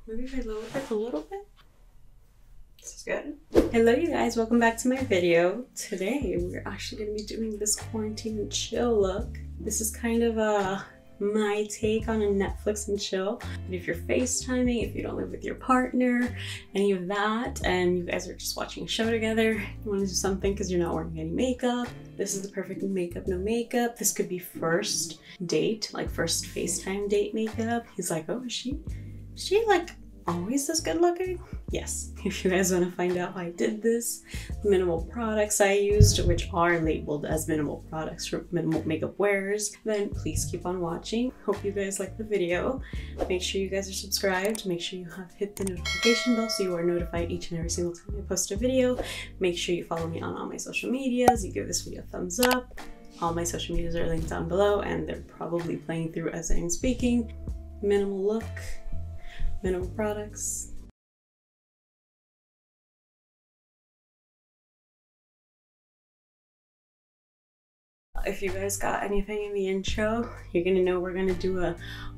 Maybe if I lower it a little bit. This is good. Hello you guys, welcome back to my video. Today we're actually going to be doing this quarantine and chill look. This is kind of my take on a Netflix and chill. But if you're FaceTiming, if you don't live with your partner, any of that, and you guys are just watching a show together, you want to do something because you're not wearing any makeup, this is the perfect makeup, no makeup. This could be first date, like first FaceTime date makeup. He's like, oh, is she like always this good looking? Yes. If you guys want to find out how I did this, the minimal products I used, which are labeled as minimal products for minimal makeup wearers, then please keep on watching. Hope you guys like the video. Make sure you guys are subscribed. Make sure you have hit the notification bell so you are notified each and every single time I post a video. Make sure you follow me on all my social medias. You give this video a thumbs up. All my social medias are linked down below and they're probably playing through as I'm speaking. Minimal look, minimal products. If you guys got anything in the intro, you're gonna know we're gonna do a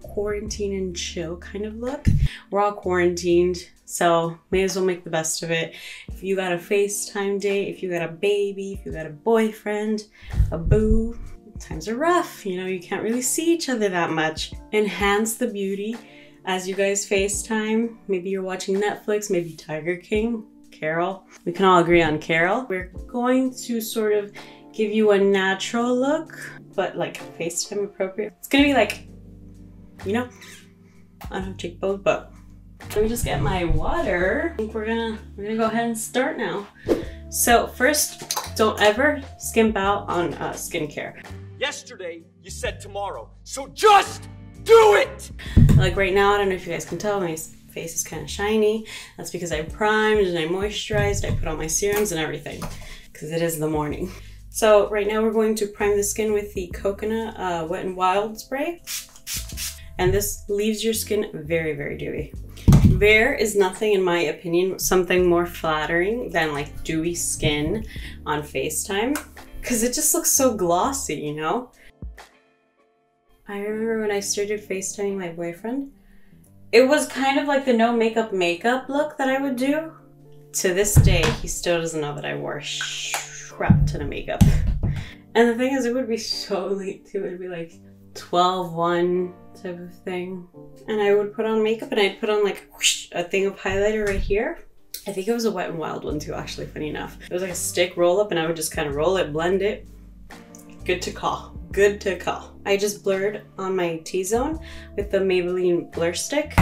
quarantine and chill kind of look. We're all quarantined, so may as well make the best of it. If you got a FaceTime date, if you got a baby, if you got a boyfriend, a boo, times are rough. You know, you can't really see each other that much. Enhance the beauty as you guys FaceTime. Maybe you're watching Netflix, maybe Tiger King, Carol. We can all agree on Carol. We're going to sort of give you a natural look, but like FaceTime appropriate. It's gonna be like, you know, I don't have cheekbones, but let me just get my water. I think we're gonna go ahead and start now. So first, don't ever skimp out on skincare. Yesterday, you said tomorrow, so just do it! Like right now, I don't know if you guys can tell, my face is kind of shiny. That's because I primed and I moisturized, I put on my serums and everything, because it is the morning. So right now we're going to prime the skin with the coconut Wet n Wild spray. And this leaves your skin very, very dewy. There is nothing, in my opinion, something more flattering than like dewy skin on FaceTime, because it just looks so glossy, you know? I remember when I started FaceTiming my boyfriend, it was kind of like the no makeup look that I would do. To this day, he still doesn't know that I wore crap ton of makeup. And the thing is, it would be so late too. It would be like 12:01 type of thing. And I would put on makeup and I'd put on like whoosh, a thing of highlighter right here. I think it was a Wet n Wild one too, actually, funny enough. It was like a stick roll up and I would just kind of roll it, blend it. Good to call. Good to call. I just blurred on my T-zone with the Maybelline blur stick.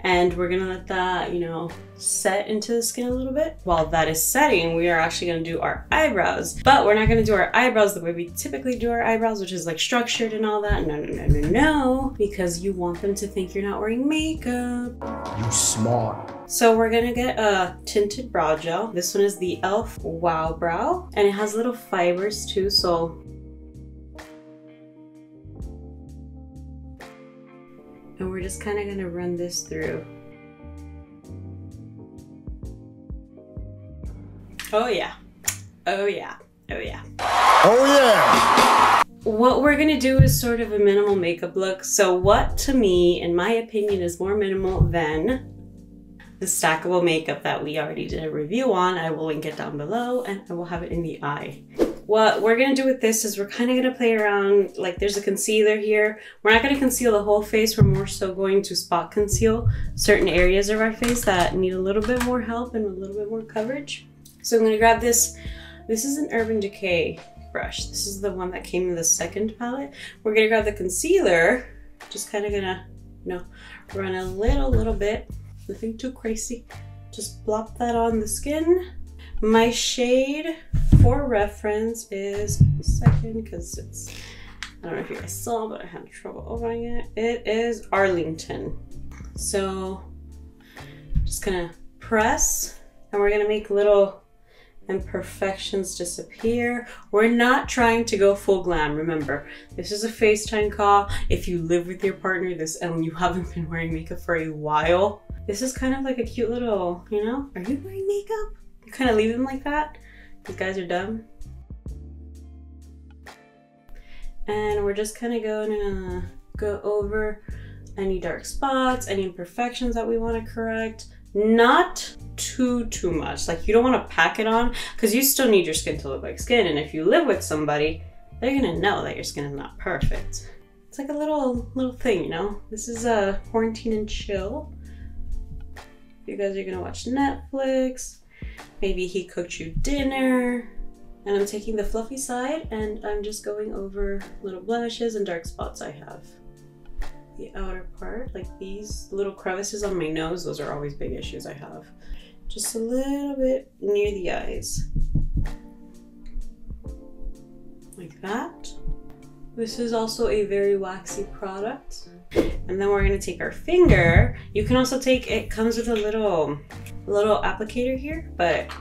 And we're gonna let that, you know, set into the skin a little bit. While that is setting, we are actually gonna do our eyebrows. But we're not gonna do our eyebrows the way we typically do our eyebrows, which is like structured and all that. No, no, no, no, no. Because you want them to think you're not wearing makeup. You smart. So we're gonna get a tinted brow gel. This one is the e.l.f. Wow Brow. And it has little fibers too, so. And we're just kind of gonna run this through. Oh yeah, oh yeah, oh yeah. Oh yeah! What we're gonna do is sort of a minimal makeup look. So what, to me, in my opinion, is more minimal than the stackable makeup that we already did a review on. I will link it down below and I will have it in the eye. What we're gonna do with this is we're kind of gonna play around, like there's a concealer here. We're not gonna conceal the whole face, we're more so going to spot conceal certain areas of our face that need a little bit more help and a little bit more coverage. So I'm gonna grab this. This is an Urban Decay brush. This is the one that came in the second palette. We're gonna grab the concealer, just kind of gonna, you know, run a little bit, nothing too crazy. Just blop that on the skin. My shade for reference is, a second, because it's, I don't know if you guys saw, but I had trouble opening it. It is Arlington. So just gonna press and we're gonna make little imperfections disappear. We're not trying to go full glam. Remember, this is a FaceTime call. If you live with your partner and you haven't been wearing makeup for a while, this is kind of like a cute little, you know, are you wearing makeup? You kind of leave them like that. These guys are dumb. And we're just kind of going to go over any dark spots, any imperfections that we want to correct. Not too much. Like, you don't want to pack it on because you still need your skin to look like skin. And if you live with somebody, they're gonna know that your skin is not perfect. It's like a little thing, you know? This is a quarantine and chill. You guys are gonna watch Netflix. Maybe he cooked you dinner. And I'm taking the fluffy side and I'm just going over little blemishes and dark spots I have. The outer part, like these little crevices on my nose, those are always big issues I have. Just a little bit near the eyes. Like that. This is also a very waxy product. And then we're gonna take our finger. You can also take, it comes with a little applicator here, but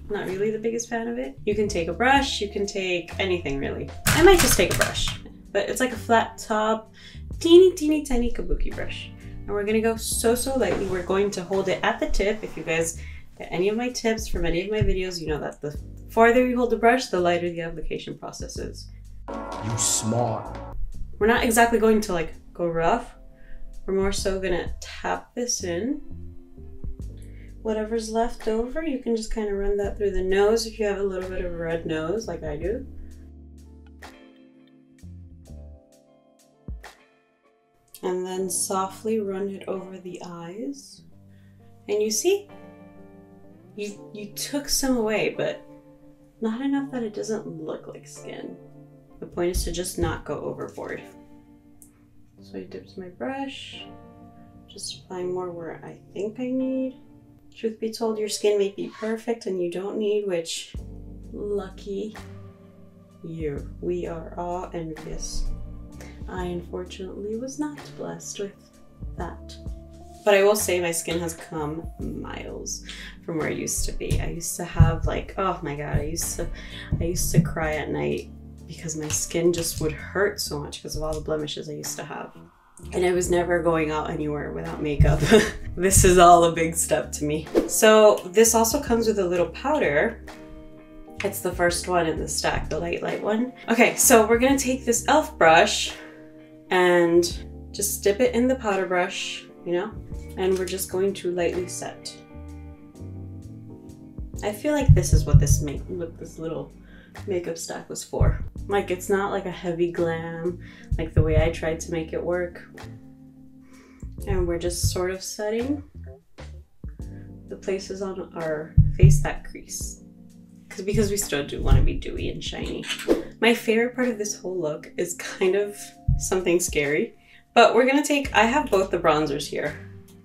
I'm not really the biggest fan of it. You can take a brush, you can take anything really. I might just take a brush, but it's like a flat top, teeny tiny kabuki brush. And we're gonna go so lightly. We're going to hold it at the tip. If you guys get any of my tips from any of my videos, you know that the farther you hold the brush, the lighter the application process is. You smart. We're not exactly going to like go rough. We're more so gonna tap this in. Whatever's left over, you can just kind of run that through the nose if you have a little bit of a red nose like I do. And then softly run it over the eyes. And you see, you took some away, but not enough that it doesn't look like skin. The point is to just not go overboard. So I dipped my brush, just applying more where I think I need. Truth be told, your skin may be perfect and you don't need, which, lucky you. We are all envious. I unfortunately was not blessed with that. But I will say my skin has come miles from where it used to be. I used to have like, oh my God, I used to cry at night because my skin just would hurt so much because of all the blemishes I used to have. And I was never going out anywhere without makeup. This is all a big step to me. So this also comes with a little powder. It's the first one in the stack, the light one. Okay, so we're gonna take this e.l.f. brush and just dip it in the powder brush, you know? And we're just going to lightly set. I feel like this is what this little makeup stack was for. Like, it's not like a heavy glam, like the way I tried to make it work. And we're just sort of setting the places on our face that crease. Because we still do want to be dewy and shiny. My favorite part of this whole look is kind of something scary, but we're gonna take, I have both the bronzers here.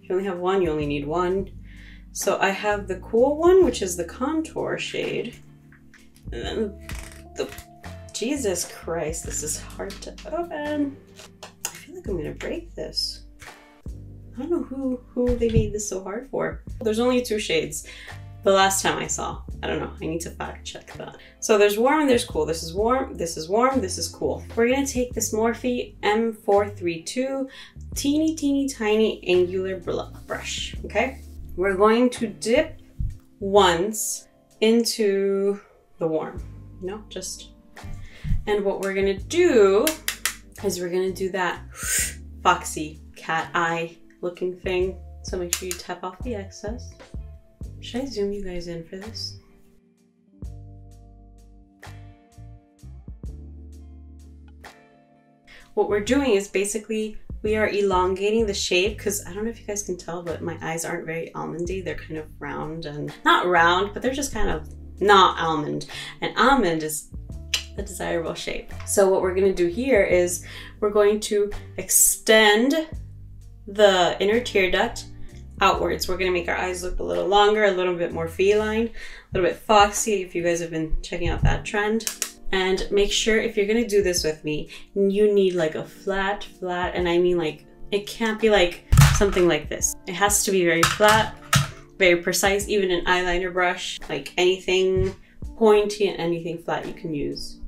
If you only have one, you only need one. So I have the cool one, which is the contour shade. And then Jesus Christ, this is hard to open. I feel like I'm gonna break this. I don't know who they made this so hard for. There's only 2 shades. The last time I saw, I don't know, I need to fact check that. So there's warm and there's cool. This is warm, this is warm, this is cool. We're gonna take this Morphe M432 teeny tiny angular brush, okay? We're going to dip once into the warm, you know, just. And what we're gonna do is we're gonna do that Foxy cat eye looking thing. So make sure you tap off the excess. Should I zoom you guys in for this? What we're doing is basically we are elongating the shape, because I don't know if you guys can tell, but my eyes aren't very almondy. They're kind of round, and not round, but they're just kind of not almond. And almond is the desirable shape. So what we're gonna do here is we're going to extend the inner tear duct outwards. We're gonna make our eyes look a little longer, a little bit more feline, a little bit foxy if you guys have been checking out that trend. And make sure if you're gonna do this with me, you need like a flat, and I mean like, it can't be like something like this. It has to be very flat, very precise, even an eyeliner brush, like anything pointy and anything flat you can use.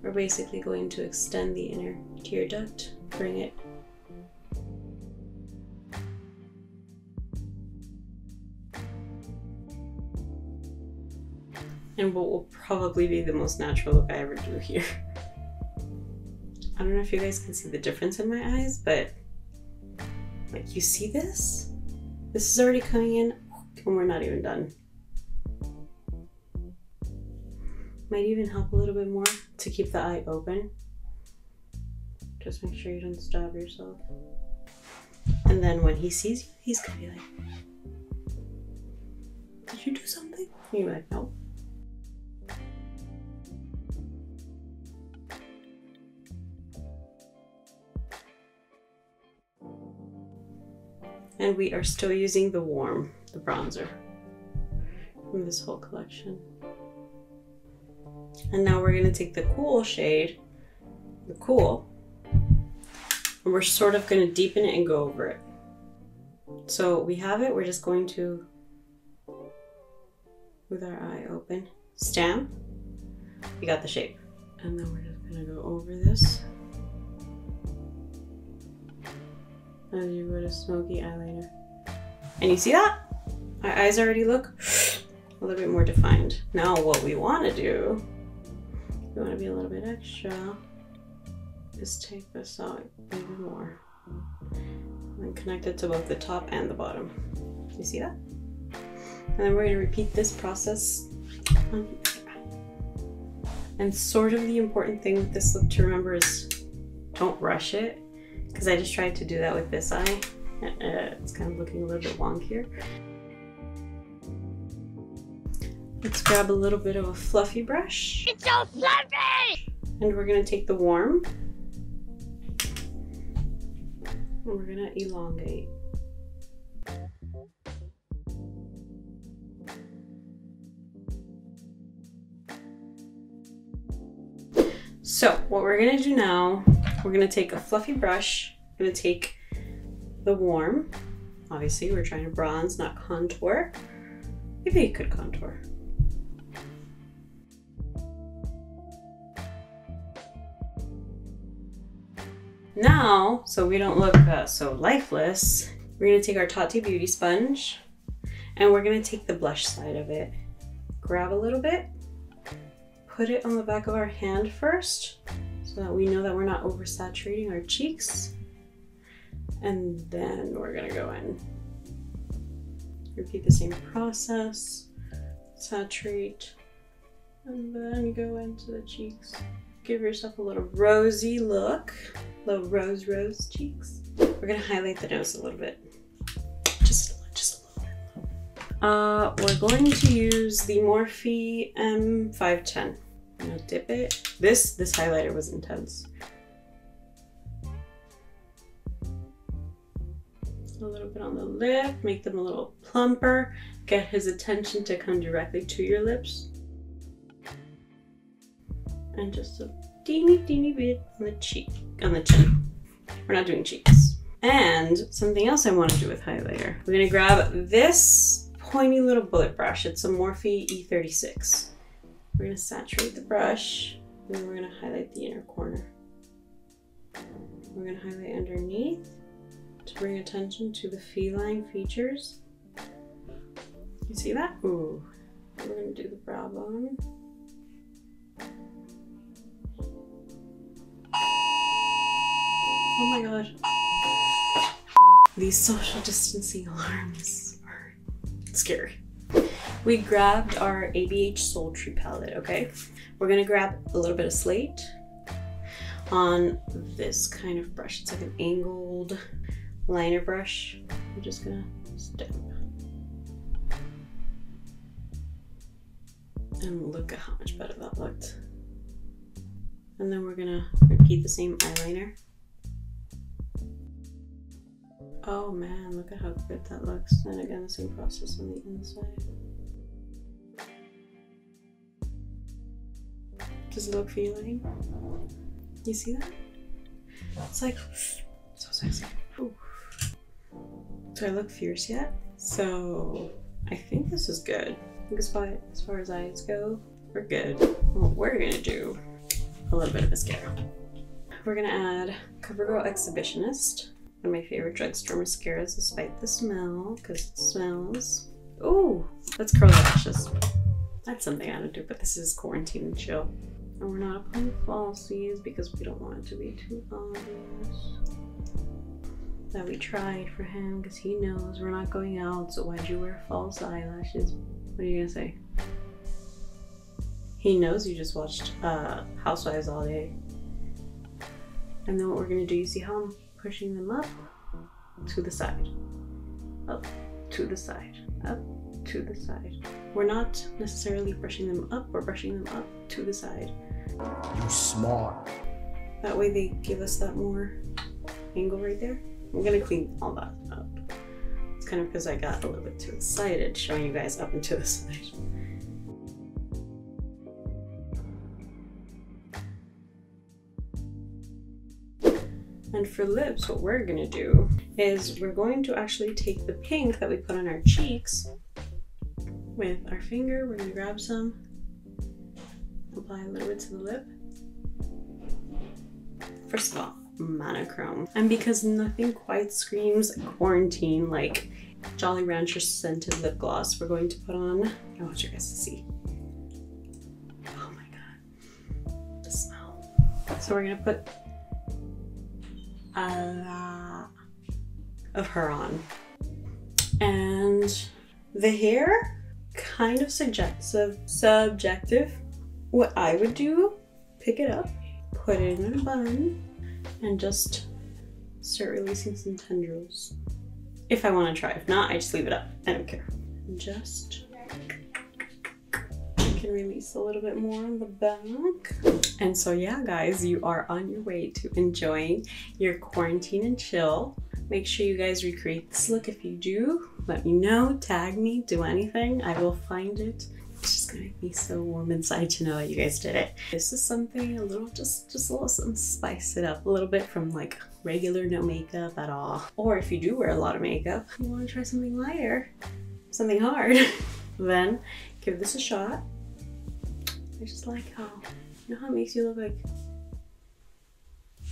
We're basically going to extend the inner tear duct, bring it and what will probably be the most natural look I ever do here. I don't know if you guys can see the difference in my eyes, but like, you see this? This is already coming in and we're not even done. Might even help a little bit more to keep the eye open. Just make sure you don't stab yourself. And then when he sees you, he's gonna be like, did you do something? And you're like, no. And we are still using the warm, the bronzer from this whole collection. And now we're gonna take the cool shade, the cool, and we're sort of gonna deepen it and go over it. So we have it, we're just going to, with our eye open, stamp. We got the shape. And then we're just gonna go over this. As you would a Smokey Eye Liner. And you see that? Our eyes already look a little bit more defined. Now what we wanna do, we wanna be a little bit extra, is take this out even more. And connect it to both the top and the bottom. You see that? And then we're gonna repeat this process on the other eye. And sort of the important thing with this look to remember is don't rush it, because I just tried to do that with this eye. It's kind of looking a little bit wonkier. Let's grab a little bit of a fluffy brush. It's so fluffy! And we're gonna take the warm. And we're gonna elongate. So what we're gonna do now, we're gonna take a fluffy brush, we're gonna take the warm. Obviously we're trying to bronze, not contour. Maybe you could contour. Now, so we don't look so lifeless, we're gonna take our Tati Beauty sponge and we're gonna take the blush side of it. Grab a little bit, put it on the back of our hand first so that we know that we're not oversaturating our cheeks. And then we're gonna go in. Repeat the same process, saturate, and then go into the cheeks. Give yourself a little rosy look, little rose cheeks. We're gonna highlight the nose a little bit. Just a little bit. We're going to use the Morphe M510. I'm gonna dip it. This highlighter was intense. A little bit on the lip, make them a little plumper. Get his attention to come directly to your lips. And just a teeny bit on the cheek, on the chin. We're not doing cheeks. And something else I want to do with highlighter. We're gonna grab this pointy little bullet brush. It's a Morphe E36. We're gonna saturate the brush, and then we're gonna highlight the inner corner. We're gonna highlight underneath to bring attention to the feline features. You see that? Ooh. We're gonna do the brow bone. Oh my god. These social distancing alarms are scary. We grabbed our ABH Sultry palette, okay? We're gonna grab a little bit of slate on this kind of brush. It's like an angled liner brush. I'm just gonna stamp. And look at how much better that looked. And then we're gonna repeat the same eyeliner. Oh man, look at how good that looks. And again, the same process on the inside. Does it look feeling? You see that? It's like so sexy. Ooh. Do I look fierce yet? So I think this is good. I think as far as eyes go, we're good. What we're gonna do, a little bit of mascara. We're gonna add CoverGirl Exhibitionist, one of my favorite drugstore mascaras, despite the smell, because it smells. Ooh, let's curl the lashes. That's something I don't do, but this is quarantine and chill. And we're not applying falsies because we don't want it to be too obvious that we tried for him, because he knows we're not going out, so why'd you wear false eyelashes? What are you gonna say? He knows you just watched Housewives all day. And then what we're gonna do, you see how I'm pushing them up to the side, up to the side, up to the side. We're not necessarily brushing them up, we're brushing them up to the side. You smart. That way they give us that more angle right there. I'm gonna clean all that up. It's kind of because I got a little bit too excited showing you guys up and to the side. And for lips, what we're gonna do is we're going to actually take the pink that we put on our cheeks with our finger. We're gonna grab some, apply a little bit to the lip. First of all, monochrome. And because nothing quite screams quarantine like Jolly Rancher scented lip gloss, we're going to put on, I want you guys to see. Oh my god, the smell. So we're gonna put of her on. And the hair, kind of subjective. What I would do, pick it up, put it in a bun, and just start releasing some tendrils. If I want to try. If not, I just leave it up. I don't care. Just you can release a little bit more on the back. And so yeah, guys, you are on your way to enjoying your quarantine and chill. Make sure you guys recreate this look. If you do, let me know, tag me, do anything. I will find it. It's just gonna make me so warm inside to know that you guys did it. This is something a little, just a little something, spice it up a little bit from like regular no makeup at all. Or if you do wear a lot of makeup, you wanna try something lighter, something hard, then give this a shot. I just like how, you know how it makes you look like,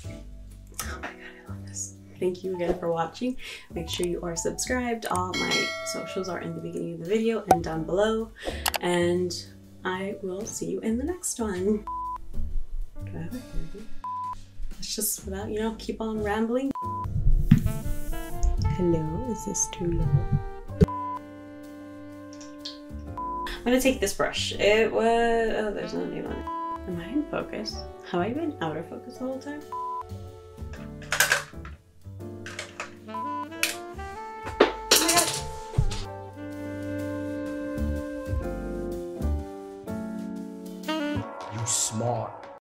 oh my god, I love this. Thank you again for watching. Make sure you are subscribed. All my socials are in the beginning of the video and down below. And I will see you in the next one. Do I have a hairdo? Let's just, without, you know, keep on rambling. Hello, is this too low? I'm gonna take this brush. It was, oh, there's no name on it. Am I in focus? Have I been out of focus the whole time?